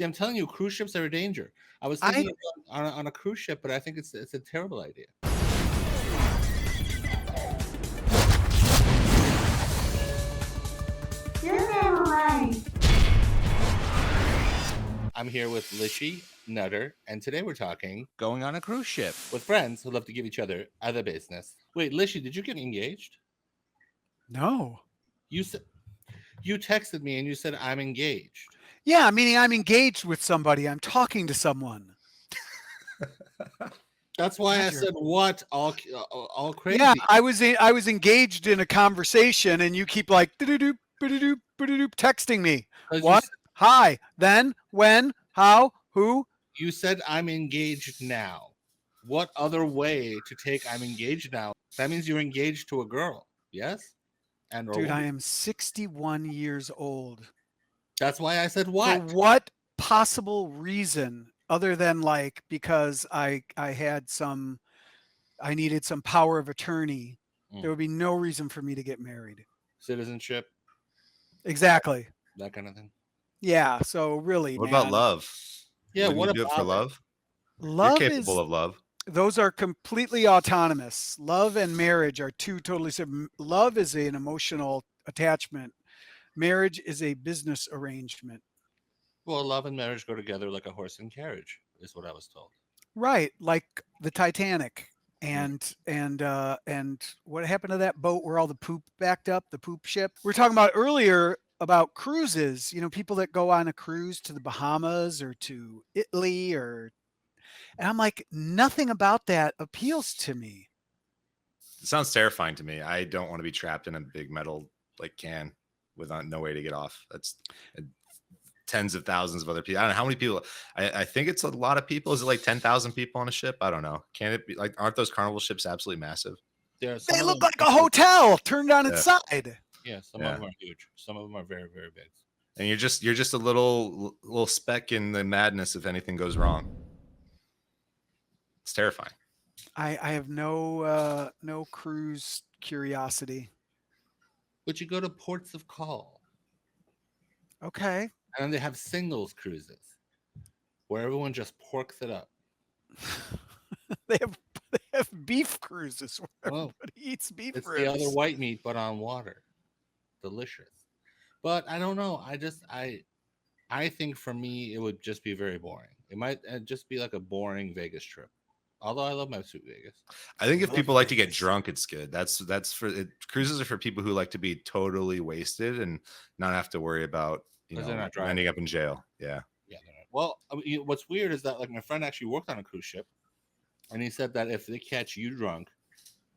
See, I'm telling you, cruise ships are a danger. I was I thinking about on a cruise ship, but I think it's a terrible idea. I'm here with Lishy Nutter, and today we're talking going on a cruise ship with friends who love to give each other business. Wait, Lishy, did you get engaged? no. You said you texted me and you said I'm engaged. Yeah, meaning I'm engaged with somebody. I'm talking to someone. That's why I God, said what all yeah, crazy. I was engaged in a conversation, and you keep like doop doop doop texting me. Because What? Hi. Then? When? How? Who? you said I'm engaged now. What other way to take I'm engaged now? That means you're engaged to a girl, yes? And or Dude, I woman. am 61 years old. That's why I said For what? what possible reason other than like because I had some I needed some power of attorney, there Mm. would be no reason for me to get married. Citizenship, Exactly. that kind of thing. Yeah, so really, What about man, love? Yeah, Wouldn't what you do it for about it? love? You're love capable is of love. those are completely autonomous. Love and marriage are two totally separate. Love is an emotional attachment. Marriage is a business arrangement. Well, love and marriage go together like a horse and carriage, is what I was told. Right, like the Titanic. Mm. And what happened to that boat where all the poop backed up, the poop ship? We were talking about earlier about cruises, people that go on a cruise to the Bahamas or to Italy or and I'm like, nothing about that appeals to me. It sounds terrifying to me. I don't want to be trapped in a big metal like can with no way to get off. That's tens of thousands of other people. I don't know how many people. I think it's a lot of people. Is it like 10,000 people on a ship? I don't know. Can it be like? Aren't those Carnival ships absolutely massive? There are some They of look them. like a hotel turned on its Yeah. side. Yeah, some of Yeah. them are huge. Some of them are very, very big. And you're just a little speck in the madness if anything goes wrong. It's terrifying. I have no cruise curiosity. But you go to ports of call, Okay. and then they have singles cruises where everyone just porks it up. they have they have beef cruises where Well, everybody eats beef it's the other ribs. white meat, but on water. Delicious. But I don't know. I think for me it would just be very boring. It might just be like a boring Vegas trip. Although I love my sweet Vegas. I think if Love people like to get Vegas. drunk, it's good. That's for it. Cruises are for people who like to be totally wasted and not have to worry about Because they're not driving. ending up in jail. Yeah. Yeah, they're not. Well, I mean, what's weird is that like my friend actually worked on a cruise ship, and he said that if they catch you drunk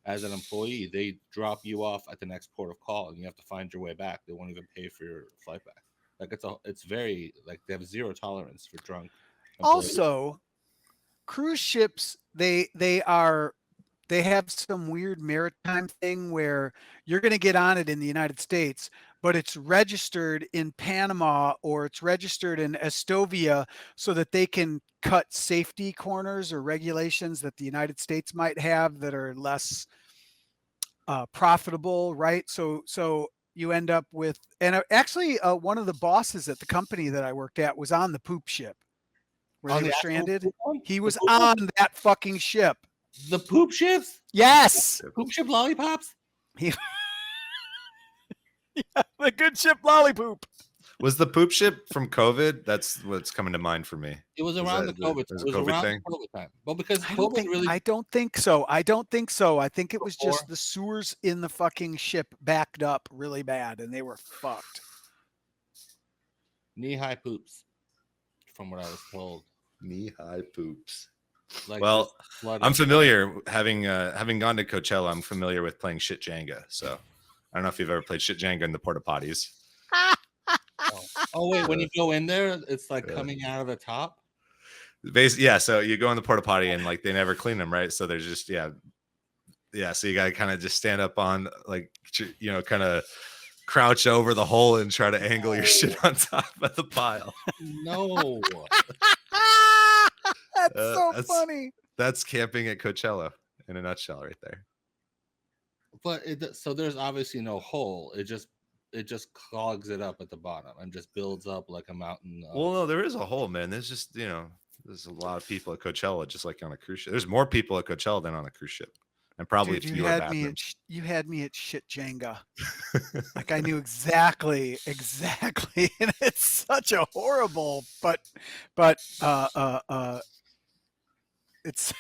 as an employee, they drop you off at the next port of call, and you have to find your way back. They won't even pay for your flight back. Like it's very like they have zero tolerance for drunk employees. Also, cruise ships they have some weird maritime thing where you're going to get on it in the United States, but it's registered in Panama or it's registered in Estovia so that they can cut safety corners or regulations that the United States might have that are less profitable, right? So you end up with, and actually, one of the bosses at the company that I worked at was on the poop ship where On they the were actual stranded. poop one? He The was poop one? on that fucking ship. The poop ships, Yes, poop ship lollipops. he, the good ship Lollipoop. Was the poop ship from COVID? That's what's coming to mind for me. It was Is around that the COVID. it was It a was COVID around thing? the COVID time. Well, because I don't COVID think really I don't think so. I don't think so. I think it was before just the sewers in the fucking ship backed up really bad and they were fucked. knee-high poops, from what I was told. Knee-high poops. Like Well, just flooded. I'm familiar having gone to Coachella. I'm familiar with playing shit Jenga. So I don't know if you've ever played shit Jenga in the porta potties. Oh wait, when you go in there, it's like Yeah. coming out of the top. Basically, yeah. So you go in the porta potty and like they never clean them, right? So there's just yeah. So you got to kind of just stand up on like kind of crouch over the hole and try to angle your shit on top of the pile. No, That's so that's- funny. That's camping at Coachella in a nutshell, right there. but so there's obviously no hole. It just it just clogs it up at the bottom and just builds up like a mountain. Well, no, there is a hole, man. There's just, there's a lot of people at Coachella, just like on a cruise ship. There's more people at Coachella than on a cruise ship, and probably Dude, fewer bathrooms. you had me at shit Jenga. Like I knew exactly, and it's such a horrible, but it's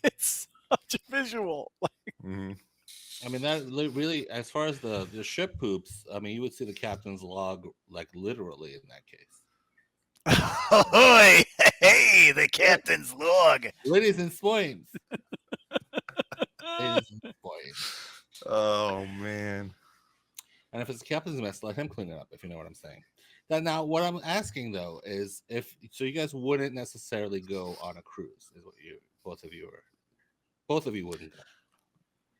it's such a visual. Mhm. I mean, that really, as far as the ship poops, I mean, you would see the captain's log like literally in that case. Ahoy! Hey, the captain's log. Ladies and spoins. Ladies and spoins. Oh man. And if it's the captain's mess, let him clean it up, if you know what I'm saying. Now, what I'm asking though is if so, you guys wouldn't necessarily go on a cruise, is what both of you wouldn't go.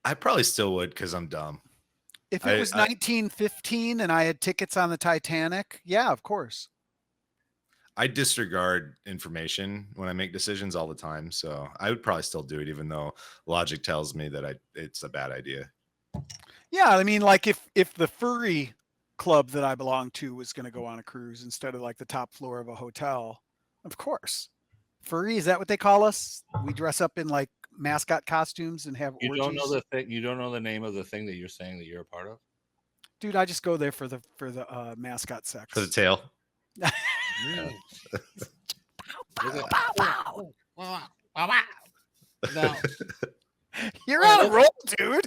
I probably still would because I'm dumb. If it was 1915 and I had tickets on the Titanic, yeah, of course. I disregard information when I make decisions all the time, so I would probably still do it, even though logic tells me that it's a bad idea. Yeah, I mean, like if the furry club that I belong to was going to go on a cruise instead of like the top floor of a hotel, of course. Furry, is that what they call us? We dress up in like mascot costumes and have You orgies. don't know the thing. You don't know the name of the thing that you're saying that you're a part of. Dude, I just go there for the mascot sex. For the tail. Now, You're on a roll, dude.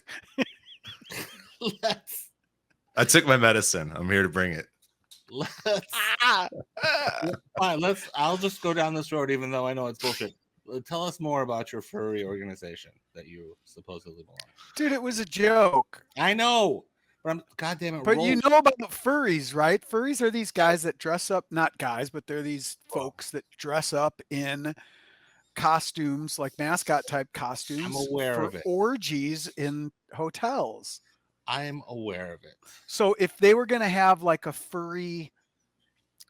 let's I took my medicine. I'm here to bring it. fine. I'll just go down this road, even though I know it's bullshit. Tell us more about your furry organization that you supposedly belong to. Dude, it was a joke. I know, but I'm goddamn it. But roll. you know about furries, right? Furries are these guys that dress up, not guys, but they're these folks that dress up in costumes, like mascot type costumes. I'm aware for of it. orgies in hotels. I'm aware of it. So if they were going to have like a furry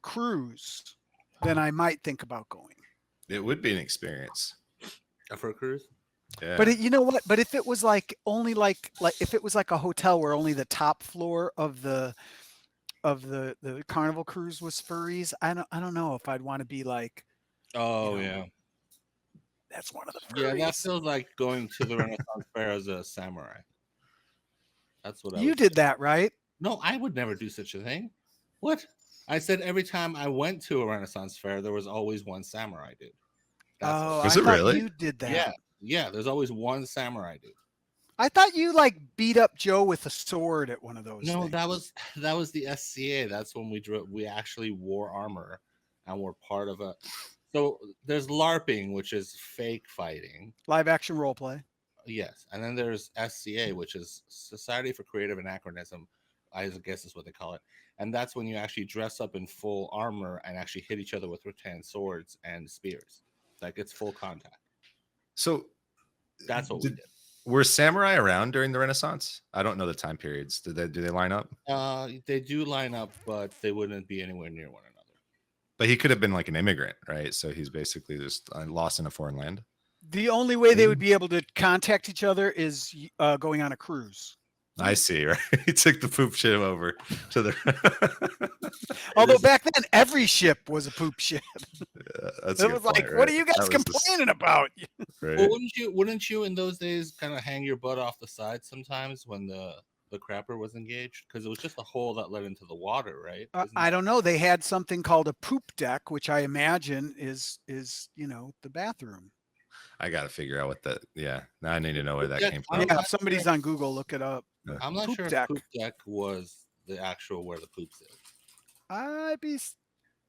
cruise, then I might think about going. It would be an experience. A fur cruise? Yeah. But you know what? But if it was like only like if it was like a hotel where only the top floor of the Carnival cruise was furries, I don't know if I'd want to be like, Oh, You know, yeah. that's one of the furries. Yeah, that feels like going to the Renaissance Fair as a samurai. That's what You did that, right? No, I would never do such a thing. What? I said every time I went to a Renaissance Fair, there was always one samurai dude. Oh, Was I it thought really? you did that. Yeah. There's always one samurai dude. I thought you like beat up Joe with a sword at one of those. No, things. that was the SCA. That's when we actually wore armor and were part of a. So there's LARPing, which is fake fighting. Live action role play. Yes, and then there's SCA, which is Society for Creative Anachronism, I guess is what they call it. And that's when you actually dress up in full armor and actually hit each other with rattan swords and spears. Like it's full contact. So That's what we did. were samurai around during the Renaissance? I don't know the time periods. Do they line up? They do line up, but they wouldn't be anywhere near one another. But he could have been like an immigrant, right? So he's basically just lost in a foreign land. The only way they would be able to contact each other is going on a cruise. I see, right? He took the poop ship over to the. Although back then every ship was a poop ship. Yeah, that's It a was good like, point, what right? are you guys That was the complaining about? right? Well, wouldn't you in those days kind of hang your butt off the side sometimes when the crapper was engaged? Because it was just a hole that led into the water, right? I don't know. They had something called a poop deck, which I imagine is the bathroom. I got to figure out what that. Yeah, now I need to know where that Yeah, came I'm from. Yeah, not if somebody's sure. on Google, look it up. I'm not Poop sure deck. if poop deck was the actual where the poops is.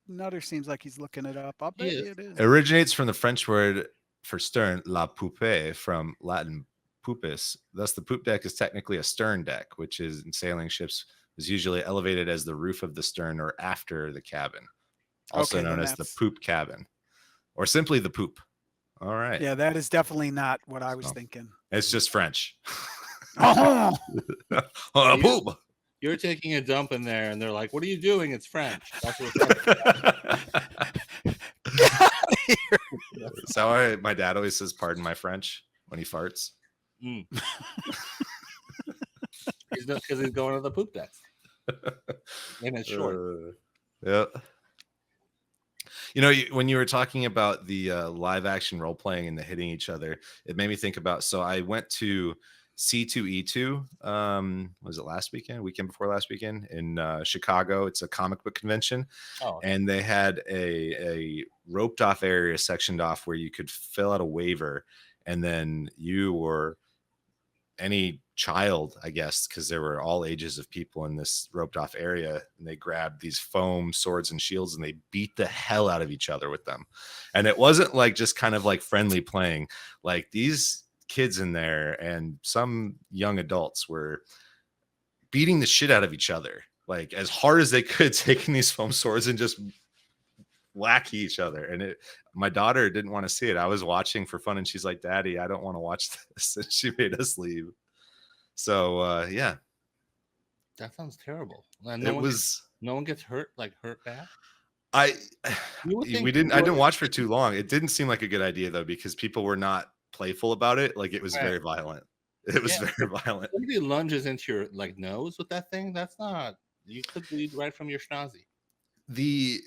Nutter seems like he's looking it up. I'll bet He you is. it is. It originates from the French word for stern, la poupe, from Latin pupus. Thus, the poop deck is technically a stern deck, which is in sailing ships is usually elevated as the roof of the stern or after the cabin, also Okay, known then as the that's- poop cabin, or simply the poop. All right. Yeah, that is definitely not what I was So- thinking. It's just French. Oh, Oh, poop. You're taking a dump in there, and they're like, "What are you doing? It's French." That's what it's So my dad always says, "Pardon my French" when he farts. because he's going to the poop deck. And it's short. Yeah. You know, when you were talking about the live action role playing and the hitting each other, it made me think about. So I went to C2E2. Was it last weekend? Weekend before last weekend in Chicago. It's a comic book convention, Oh, and they had a roped off area sectioned off where you could fill out a waiver, and then you or any child, I guess, because there were all ages of people in this roped off area, and they grabbed these foam swords and shields and they beat the hell out of each other with them. And it wasn't like just kind of like friendly playing. Like these kids in there and some young adults were beating the shit out of each other, like as hard as they could, taking these foam swords and just whack each other. And my daughter didn't want to see it. I was watching for fun, and she's like, "Daddy, I don't want to watch this." And she made us leave. So yeah, that sounds terrible. And no one gets hurt bad. I You would think we didn't. I didn't watch for too long. It didn't seem like a good idea though, because people were not playful about it. Like it was very violent. It was very violent. Somebody lunges into your like nose with that thing. That's not. You could bleed right from your schnozy. The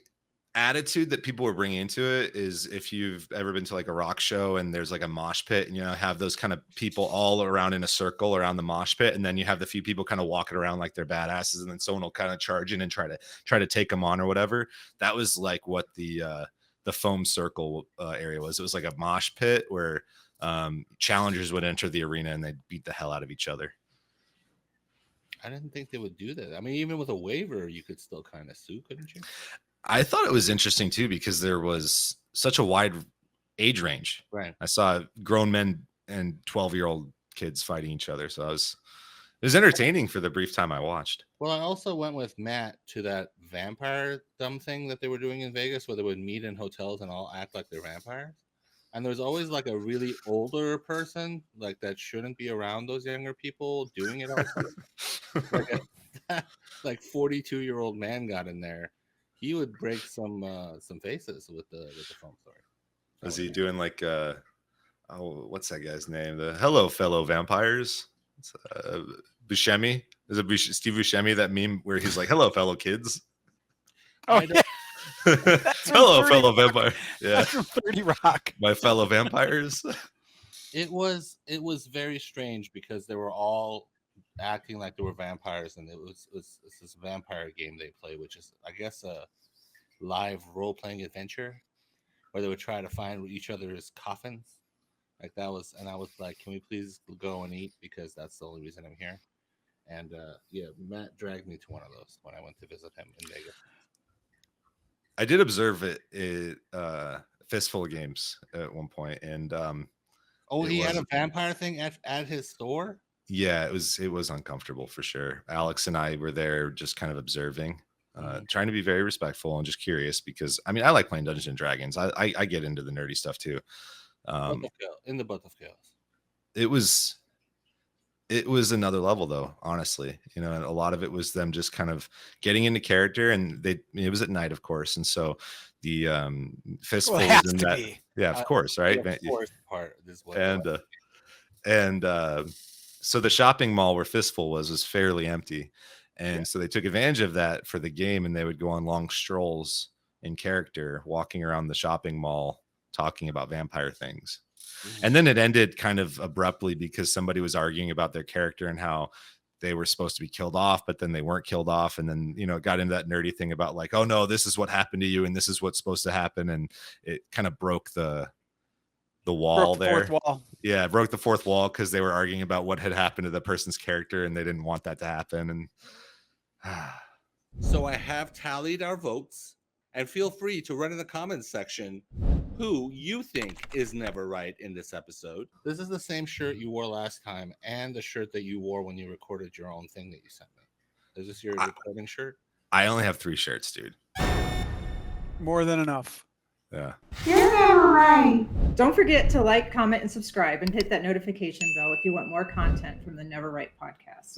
attitude that people were bringing into it is, if you've ever been to like a rock show and there's like a mosh pit, and you know, have those kind of people all around in a circle around the mosh pit, and then you have the few people kind of walking around like they're badasses, and then someone will kind of charge in and try to take them on or whatever. That was like what the foam circle area was. It was like a mosh pit where challengers would enter the arena and they'd beat the hell out of each other. I didn't think they would do that. I mean, even with a waiver, you could still kind of sue, couldn't you? I thought it was interesting too, because there was such a wide age range. Right. I saw grown men and 12-year-old kids fighting each other. So it was entertaining for the brief time I watched. Well, I also went with Matt to that vampire dumb thing that they were doing in Vegas, where they would meet in hotels and all act like they're vampires. And there's always like a really older person like that shouldn't be around those younger people doing it. Like 42-year-old man got in there. He would break some faces with the foam sword. Was he doing like what's that guy's name? The Hello Fellow Vampires. It's, Buscemi. Is it Steve Buscemi, that meme where he's like, "Hello fellow kids." Oh, yeah. Hello fellow vampire. Yeah. That's from 30 Rock. My fellow vampires. It was very strange because they were all acting like they were vampires, and it was this vampire game they play, which is, I guess, a live role-playing adventure where they would try to find each other's coffins. Like that was, and I was like, "Can we please go and eat, because that's the only reason I'm here." And yeah, Matt dragged me to one of those when I went to visit him in Vegas. I did observe it Fistful of Games at one point, and he had a vampire thing at his store. Yeah, it was uncomfortable for sure. Alex and I were there just kind of observing, trying to be very respectful and just curious, because I mean, I like playing Dungeons and Dragons. I get into the nerdy stuff too. In the Butt of Chaos. It was another level though, honestly. You know, and a lot of it was them just kind of getting into character, and it was at night, of course, and so the Fistful was in that. Yeah, of course, right? The fourth part is what and so the shopping mall where Fistful was fairly empty, and so they took advantage of that for the game, and they would go on long strolls in character, walking around the shopping mall, talking about vampire things. And then it ended kind of abruptly because somebody was arguing about their character and how they were supposed to be killed off, but then they weren't killed off. And then, you know, it got into that nerdy thing about like, oh no, this is what happened to you, and this is what's supposed to happen. And it kind of broke the wall there. Fourth wall. Yeah, it broke the fourth wall because they were arguing about what had happened to the person's character, and they didn't want that to happen. And so I have tallied our votes, and feel free to run in the comments section who you think is never right in this episode. This is the same shirt you wore last time, and the shirt that you wore when you recorded your own thing that you sent me. Is this your recording shirt? I only have 3 shirts, dude. More than enough. Yeah. You're never right. Don't forget to like, comment, and subscribe, and hit that notification bell if you want more content from the Never Right podcast.